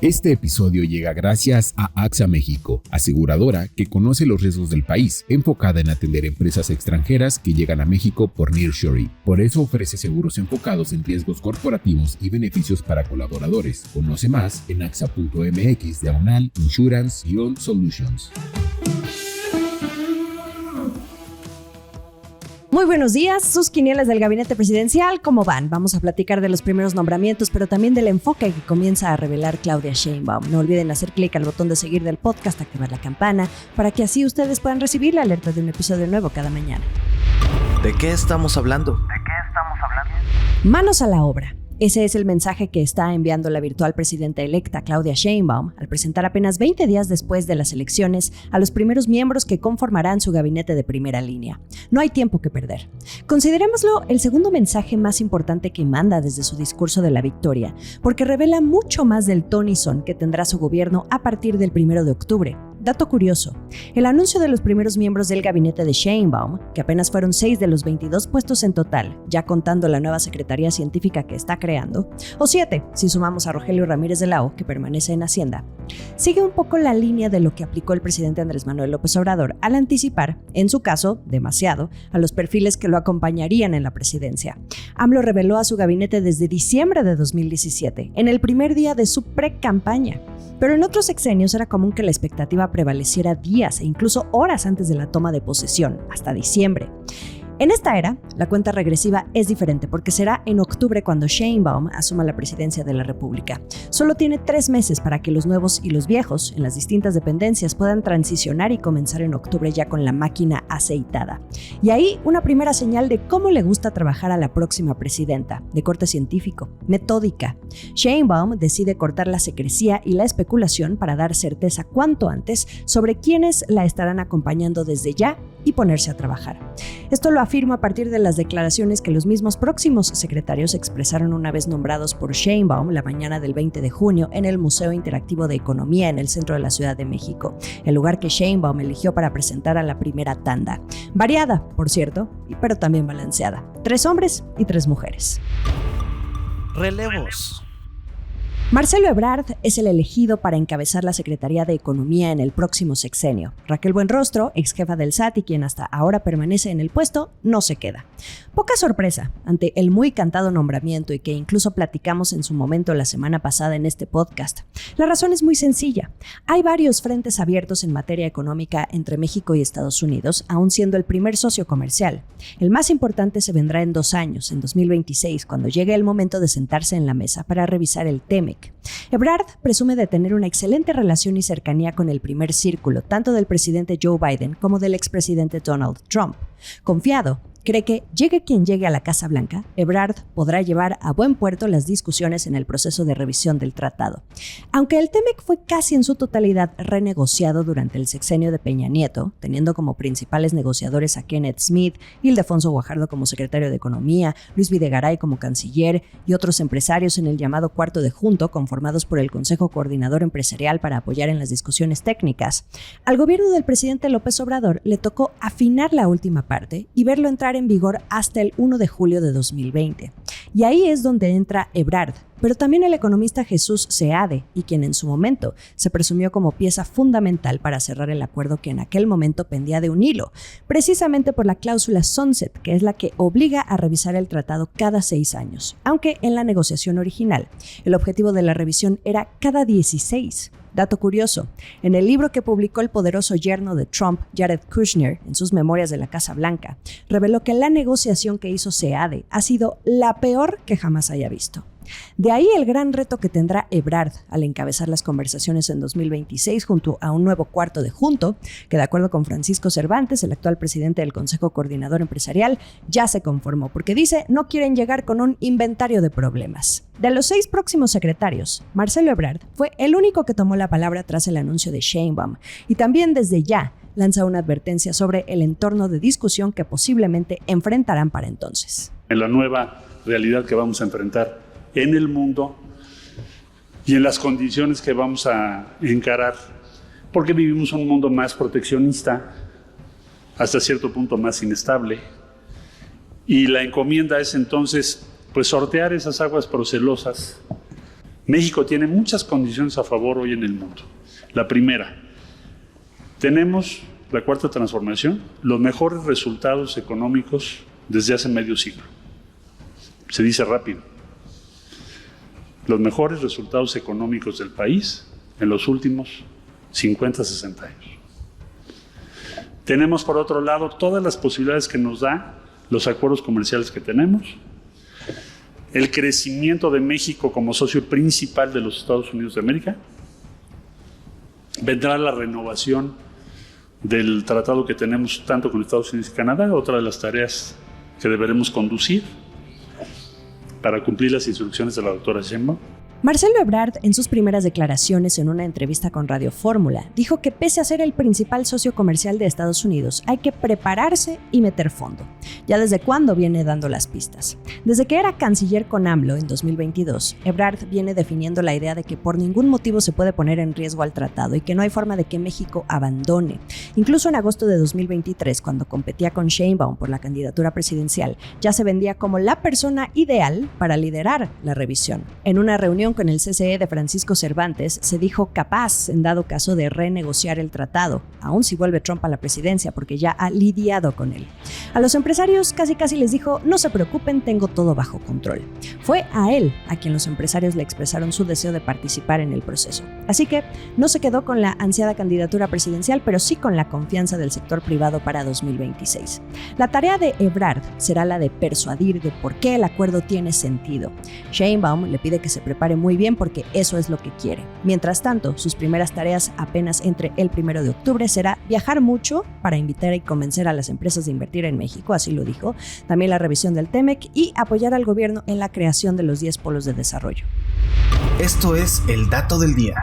Este episodio llega gracias a AXA México, aseguradora que conoce los riesgos del país, enfocada en atender empresas extranjeras que llegan a México por nearshoring. Por eso ofrece seguros enfocados en riesgos corporativos y beneficios para colaboradores. Conoce más en axa.mx/insurance-solutions. Muy buenos días, sus quinielas del gabinete presidencial, ¿cómo van? Vamos a platicar de los primeros nombramientos, pero también del enfoque que comienza a revelar Claudia Sheinbaum. No olviden hacer clic al botón de seguir del podcast, activar la campana, para que así ustedes puedan recibir la alerta de un episodio nuevo cada mañana. ¿De qué estamos hablando? Manos a la obra. Ese es el mensaje que está enviando la virtual presidenta electa Claudia Sheinbaum al presentar apenas 20 días después de las elecciones a los primeros miembros que conformarán su gabinete de primera línea. No hay tiempo que perder. Considerémoslo el segundo mensaje más importante que manda desde su discurso de la victoria, porque revela mucho más del ton y son que tendrá su gobierno a partir del 1 de octubre. Dato curioso, el anuncio de los primeros miembros del gabinete de Sheinbaum, que apenas fueron 6 de los 22 puestos en total, ya contando la nueva Secretaría Científica que está creando, o 7 si sumamos a Rogelio Ramírez de la O, que permanece en Hacienda, sigue un poco la línea de lo que aplicó el presidente Andrés Manuel López Obrador al anticipar, en su caso, demasiado, a los perfiles que lo acompañarían en la presidencia. AMLO reveló a su gabinete desde diciembre de 2017, en el primer día de su pre-campaña. Pero en otros sexenios era común que la expectativa prevaleciera días e incluso horas antes de la toma de posesión, hasta diciembre. En esta era, la cuenta regresiva es diferente porque será en octubre cuando Sheinbaum asuma la presidencia de la República. Solo tiene 3 meses para que los nuevos y los viejos en las distintas dependencias puedan transicionar y comenzar en octubre ya con la máquina aceitada. Y ahí una primera señal de cómo le gusta trabajar a la próxima presidenta, de corte científico, metódica. Sheinbaum decide cortar la secrecía y la especulación para dar certeza cuanto antes sobre quiénes la estarán acompañando desde ya y ponerse a trabajar. Esto lo afirma a partir de las declaraciones que los mismos próximos secretarios expresaron una vez nombrados por Sheinbaum la mañana del 20 de junio en el Museo Interactivo de Economía en el centro de la Ciudad de México, el lugar que Sheinbaum eligió para presentar a la primera tanda. Variada, por cierto, pero también balanceada. 3 hombres y 3 mujeres. Relevos. Marcelo Ebrard es el elegido para encabezar la Secretaría de Economía en el próximo sexenio. Raquel Buenrostro, ex jefa del SAT y quien hasta ahora permanece en el puesto, no se queda. Poca sorpresa ante el muy cantado nombramiento y que incluso platicamos en su momento la semana pasada en este podcast. La razón es muy sencilla. Hay varios frentes abiertos en materia económica entre México y Estados Unidos, aún siendo el primer socio comercial. El más importante se vendrá en 2 años, en 2026, cuando llegue el momento de sentarse en la mesa para revisar el TEMEC. Ebrard presume de tener una excelente relación y cercanía con el primer círculo, tanto del presidente Joe Biden como del expresidente Donald Trump. Confiado, cree que llegue quien llegue a la Casa Blanca, Ebrard podrá llevar a buen puerto las discusiones en el proceso de revisión del tratado. Aunque el TEMEC fue casi en su totalidad renegociado durante el sexenio de Peña Nieto, teniendo como principales negociadores a Kenneth Smith, Ildefonso Guajardo como secretario de Economía, Luis Videgaray como canciller y otros empresarios en el llamado Cuarto de Junto, conformados por el Consejo Coordinador Empresarial para apoyar en las discusiones técnicas, al gobierno del presidente López Obrador le tocó afinar la última parte y verlo entrar en vigor hasta el 1 de julio de 2020. Y ahí es donde entra Ebrard, pero también el economista Jesús Seade, y quien en su momento se presumió como pieza fundamental para cerrar el acuerdo que en aquel momento pendía de un hilo, precisamente por la cláusula Sunset, que es la que obliga a revisar el tratado cada 6 años, aunque en la negociación original el objetivo de la revisión era cada 16. Dato curioso, en el libro que publicó el poderoso yerno de Trump, Jared Kushner, en sus memorias de la Casa Blanca, reveló que la negociación que hizo Seade ha sido la peor que jamás haya visto. De ahí el gran reto que tendrá Ebrard al encabezar las conversaciones en 2026 junto a un nuevo Cuarto de Junto, que de acuerdo con Francisco Cervantes, el actual presidente del Consejo Coordinador Empresarial, ya se conformó, porque dice no quieren llegar con un inventario de problemas. De los 6 próximos secretarios, Marcelo Ebrard fue el único que tomó la palabra tras el anuncio de Sheinbaum, y también desde ya lanza una advertencia sobre el entorno de discusión que posiblemente enfrentarán para entonces. En la nueva realidad que vamos a enfrentar en el mundo y en las condiciones que vamos a encarar, porque vivimos un mundo más proteccionista, hasta cierto punto más inestable, y la encomienda es entonces pues sortear esas aguas procelosas México tiene muchas condiciones a favor hoy en el mundo. La primera, tenemos la cuarta transformación, los mejores resultados económicos desde hace medio siglo. Se dice rápido. Los mejores resultados económicos del país en los últimos 50, 60 años. Tenemos, por otro lado, todas las posibilidades que nos da los acuerdos comerciales que tenemos, el crecimiento de México como socio principal de los Estados Unidos de América, vendrá la renovación del tratado que tenemos tanto con Estados Unidos y Canadá, otra de las tareas que deberemos conducir para cumplir las instrucciones de la doctora Sheinbaum. Marcelo Ebrard, en sus primeras declaraciones en una entrevista con Radio Fórmula, dijo que pese a ser el principal socio comercial de Estados Unidos, hay que prepararse y meter fondo. ¿Ya desde cuándo viene dando las pistas? Desde que era canciller con AMLO en 2022, Ebrard viene definiendo la idea de que por ningún motivo se puede poner en riesgo al tratado y que no hay forma de que México abandone. Incluso en agosto de 2023, cuando competía con Sheinbaum por la candidatura presidencial, ya se vendía como la persona ideal para liderar la revisión. En una reunión con el CCE de Francisco Cervantes, se dijo capaz, en dado caso, de renegociar el tratado, aun si vuelve Trump a la presidencia, porque ya ha lidiado con él. A los empresarios casi les dijo, no se preocupen, tengo todo bajo control. Fue a él a quien los empresarios le expresaron su deseo de participar en el proceso. Así que no se quedó con la ansiada candidatura presidencial, pero sí con la confianza del sector privado para 2026. La tarea de Ebrard será la de persuadir de por qué el acuerdo tiene sentido. Sheinbaum le pide que se prepare muy bien porque eso es lo que quiere. Mientras tanto, sus primeras tareas apenas entre el 1 de octubre será viajar mucho para invitar y convencer a las empresas de invertir en México, así lo dijo, también la revisión del TEMEC y apoyar al gobierno en la creación de los 10 polos de desarrollo. Esto es el dato del día.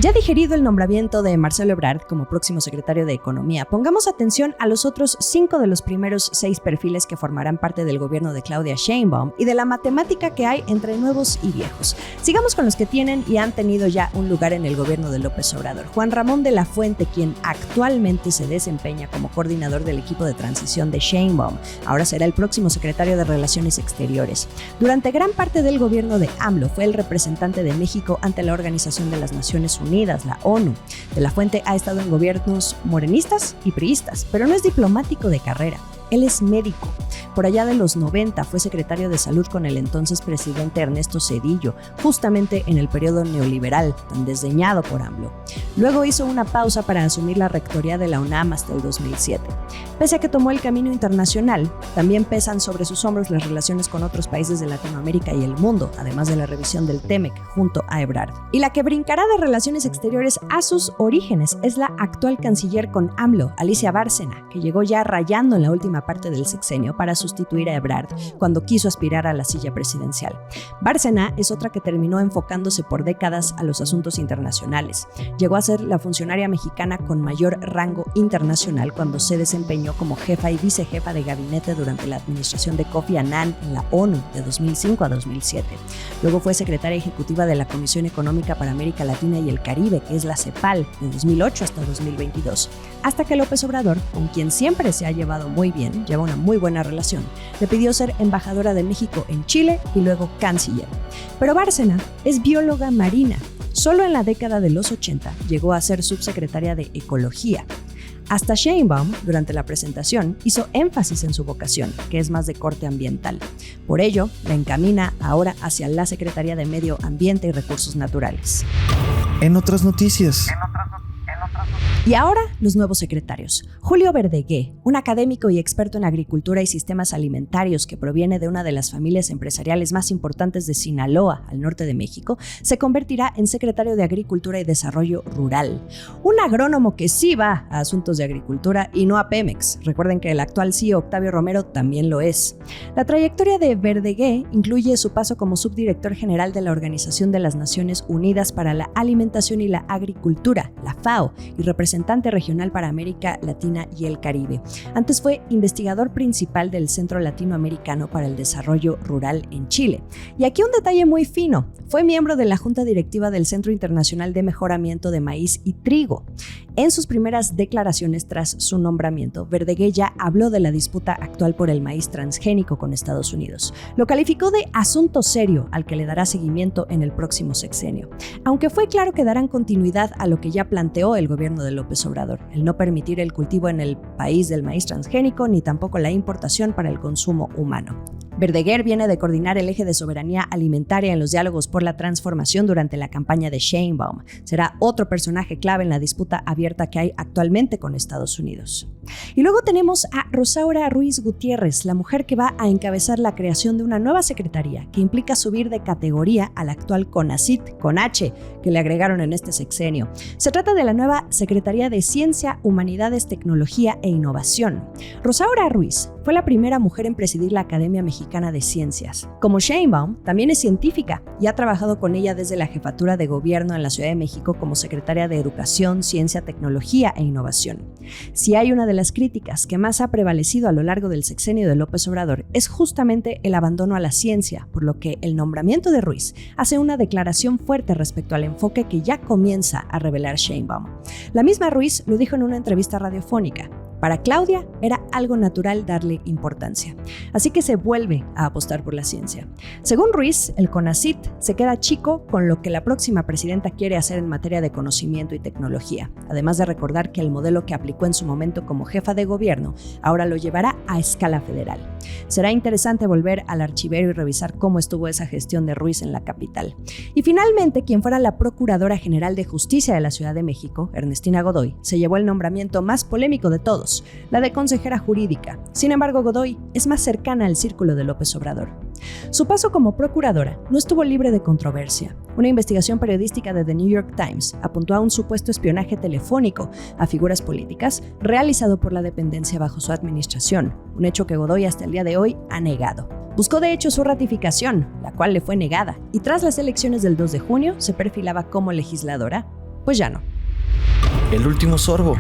Ya digerido el nombramiento de Marcelo Ebrard como próximo secretario de Economía, pongamos atención a los otros 5 de los primeros 6 perfiles que formarán parte del gobierno de Claudia Sheinbaum y de la matemática que hay entre nuevos y viejos. Sigamos con los que tienen y han tenido ya un lugar en el gobierno de López Obrador. Juan Ramón de la Fuente, quien actualmente se desempeña como coordinador del equipo de transición de Sheinbaum, ahora será el próximo secretario de Relaciones Exteriores. Durante gran parte del gobierno de AMLO fue el representante de México ante la Organización de las Naciones Unidas, la ONU. De la Fuente ha estado en gobiernos morenistas y priistas, pero no es diplomático de carrera. Él es médico. Por allá de los 90 fue secretario de Salud con el entonces presidente Ernesto Zedillo, justamente en el periodo neoliberal, tan desdeñado por AMLO. Luego hizo una pausa para asumir la rectoría de la UNAM hasta el 2007. Pese a que tomó el camino internacional, también pesan sobre sus hombros las relaciones con otros países de Latinoamérica y el mundo, además de la revisión del TEMEC junto a Ebrard. Y la que brincará de relaciones exteriores a sus orígenes es la actual canciller con AMLO, Alicia Bárcena, que llegó ya rayando en la última parte del sexenio para sustituir a Ebrard cuando quiso aspirar a la silla presidencial. Bárcena es otra que terminó enfocándose por décadas a los asuntos internacionales. Llegó a ser la funcionaria mexicana con mayor rango internacional cuando se desempeñó como jefa y vicejefa de gabinete durante la administración de Kofi Annan en la ONU de 2005 a 2007. Luego fue secretaria ejecutiva de la Comisión Económica para América Latina y el Caribe, que es la CEPAL, de 2008 hasta 2022. Hasta que López Obrador, con quien siempre se ha llevado muy bien, lleva una muy buena relación, le pidió ser embajadora de México en Chile y luego canciller. Pero Bárcena es bióloga marina. Solo en la década de los 80 llegó a ser subsecretaria de Ecología. Hasta Sheinbaum, durante la presentación, hizo énfasis en su vocación, que es más de corte ambiental. Por ello, la encamina ahora hacia la Secretaría de Medio Ambiente y Recursos Naturales. En otras noticias. Y ahora, los nuevos secretarios. Julio Verdegué, un académico y experto en agricultura y sistemas alimentarios que proviene de una de las familias empresariales más importantes de Sinaloa, al norte de México, se convertirá en secretario de Agricultura y Desarrollo Rural. Un agrónomo que sí va a asuntos de agricultura y no a Pemex. Recuerden que el actual CEO Octavio Romero también lo es. La trayectoria de Verdegué incluye su paso como subdirector general de la Organización de las Naciones Unidas para la Alimentación y la Agricultura, la FAO, y representante representante regional para América Latina y el Caribe. Antes fue investigador principal del Centro Latinoamericano para el Desarrollo Rural en Chile. Y aquí un detalle muy fino. Fue miembro de la Junta Directiva del Centro Internacional de Mejoramiento de Maíz y Trigo. En sus primeras declaraciones tras su nombramiento, Verdeguer ya habló de la disputa actual por el maíz transgénico con Estados Unidos. Lo calificó de asunto serio al que le dará seguimiento en el próximo sexenio. Aunque fue claro que darán continuidad a lo que ya planteó el gobierno de López Obrador, el no permitir el cultivo en el país del maíz transgénico ni tampoco la importación para el consumo humano. Verdeguer viene de coordinar el eje de soberanía alimentaria en los diálogos por la transformación durante la campaña de Sheinbaum. Será otro personaje clave en la disputa abierta que hay actualmente con Estados Unidos. Y luego tenemos a Rosaura Ruiz Gutiérrez, la mujer que va a encabezar la creación de una nueva secretaría que implica subir de categoría al actual CONACYT, con H, que le agregaron en este sexenio. Se trata de la nueva Secretaría de Ciencia, Humanidades, Tecnología e Innovación. Rosaura Ruiz fue la primera mujer en presidir la Academia Mexicana de Ciencias. Como Sheinbaum, también es científica y ha trabajado con ella desde la jefatura de gobierno en la Ciudad de México como secretaria de Educación, Ciencia, Tecnología e Innovación. Si hay una de las críticas que más ha prevalecido a lo largo del sexenio de López Obrador es justamente el abandono a la ciencia, por lo que el nombramiento de Ruiz hace una declaración fuerte respecto al enfoque que ya comienza a revelar Sheinbaum. La misma Ruiz lo dijo en una entrevista radiofónica. Para Claudia era algo natural darle importancia, así que se vuelve a apostar por la ciencia. Según Ruiz, el CONACYT se queda chico con lo que la próxima presidenta quiere hacer en materia de conocimiento y tecnología, además de recordar que el modelo que aplicó en su momento como jefa de gobierno ahora lo llevará a escala federal. Será interesante volver al archivero y revisar cómo estuvo esa gestión de Ruiz en la capital. Y finalmente, quien fuera la Procuradora General de Justicia de la Ciudad de México, Ernestina Godoy, se llevó el nombramiento más polémico de todos, la de consejera jurídica. Sin embargo, Godoy es más cercana al círculo de López Obrador. Su paso como procuradora no estuvo libre de controversia. Una investigación periodística de The New York Times apuntó a un supuesto espionaje telefónico a figuras políticas realizado por la dependencia bajo su administración, un hecho que Godoy hasta el día de hoy ha negado. Buscó de hecho su ratificación, la cual le fue negada, y tras las elecciones del 2 de junio se perfilaba como legisladora. Pues ya no. El último sorbo.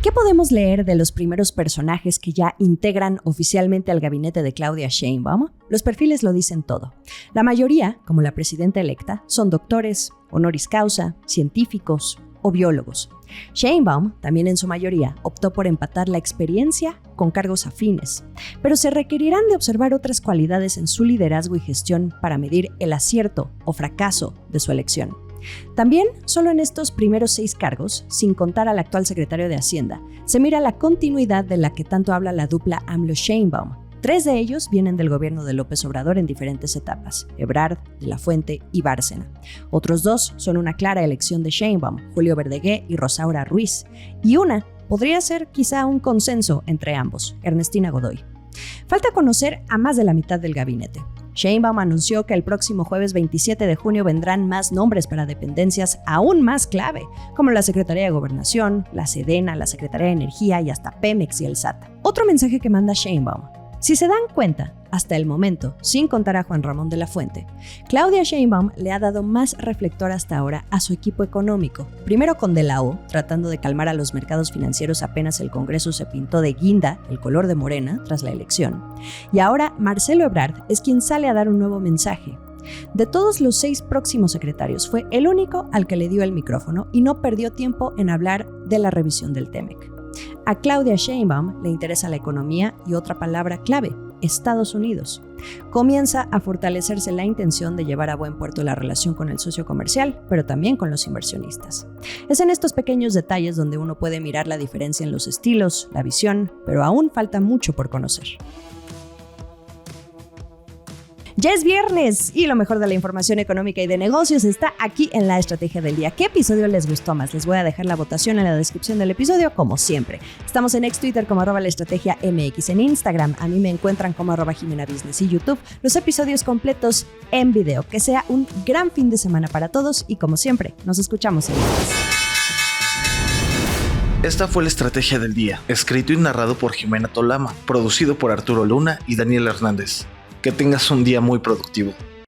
¿Qué podemos leer de los primeros personajes que ya integran oficialmente al gabinete de Claudia Sheinbaum? Los perfiles lo dicen todo. La mayoría, como la presidenta electa, son doctores, honoris causa, científicos o biólogos. Sheinbaum, también en su mayoría, optó por empatar la experiencia con cargos afines, pero se requerirán de observar otras cualidades en su liderazgo y gestión para medir el acierto o fracaso de su elección. También, solo en estos primeros 6 cargos, sin contar al actual secretario de Hacienda, se mira la continuidad de la que tanto habla la dupla AMLO-Sheinbaum. 3 de ellos vienen del gobierno de López Obrador en diferentes etapas: Ebrard, De la Fuente y Bárcena. Otros 2 son una clara elección de Sheinbaum, Julio Verdeguer y Rosaura Ruiz, y una podría ser quizá un consenso entre ambos, Ernestina Godoy. Falta conocer a más de la mitad del gabinete. Sheinbaum anunció que el próximo jueves 27 de junio vendrán más nombres para dependencias aún más clave, como la Secretaría de Gobernación, la Sedena, la Secretaría de Energía y hasta Pemex y el SAT. Otro mensaje que manda Sheinbaum: si se dan cuenta, hasta el momento, sin contar a Juan Ramón de la Fuente, Claudia Sheinbaum le ha dado más reflector hasta ahora a su equipo económico. Primero con De la O, tratando de calmar a los mercados financieros apenas el Congreso se pintó de guinda, el color de Morena, tras la elección. Y ahora Marcelo Ebrard es quien sale a dar un nuevo mensaje. De todos los 6 próximos secretarios, fue el único al que le dio el micrófono y no perdió tiempo en hablar de la revisión del TEMEC. A Claudia Sheinbaum le interesa la economía y otra palabra clave: Estados Unidos. Comienza a fortalecerse la intención de llevar a buen puerto la relación con el socio comercial, pero también con los inversionistas. Es en estos pequeños detalles donde uno puede mirar la diferencia en los estilos, la visión, pero aún falta mucho por conocer. Ya es viernes y lo mejor de la información económica y de negocios está aquí en La Estrategia del Día. ¿Qué episodio les gustó más? Les voy a dejar la votación en la descripción del episodio, como siempre. Estamos en Twitter como @laestrategiamx, en Instagram a mí me encuentran como @JimenaBusiness y YouTube los episodios completos en video. Que sea un gran fin de semana para todos y como siempre, nos escuchamos el lunes. Esta fue La Estrategia del Día, escrito y narrado por Jimena Tolama, producido por Arturo Luna y Daniel Hernández. Que tengas un día muy productivo.